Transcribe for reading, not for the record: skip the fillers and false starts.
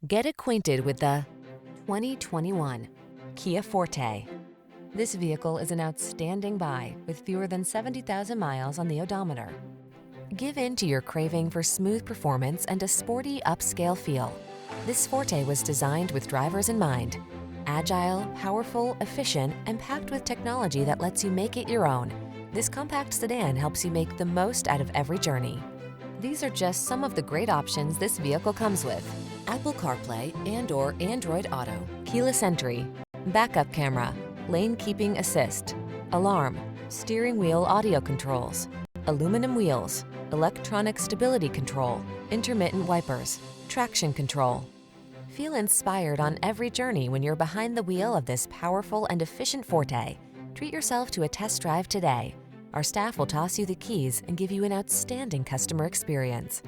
Get acquainted with the 2021 Kia Forte. This vehicle is an outstanding buy with fewer than 70,000 miles on the odometer. Give in to your craving for smooth performance and a sporty upscale feel. This Forte was designed with drivers in mind. Agile, powerful, efficient, and packed with technology that lets you make it your own. This compact sedan helps you make the most out of every journey. These are just some of the great options this vehicle comes with: Apple CarPlay and/or Android Auto, keyless entry, backup camera, lane keeping assist, alarm, steering wheel audio controls, aluminum wheels, electronic stability control, intermittent wipers, traction control. Feel inspired on every journey when you're behind the wheel of this powerful and efficient Forte. Treat yourself to a test drive today. Our staff will toss you the keys and give you an outstanding customer experience.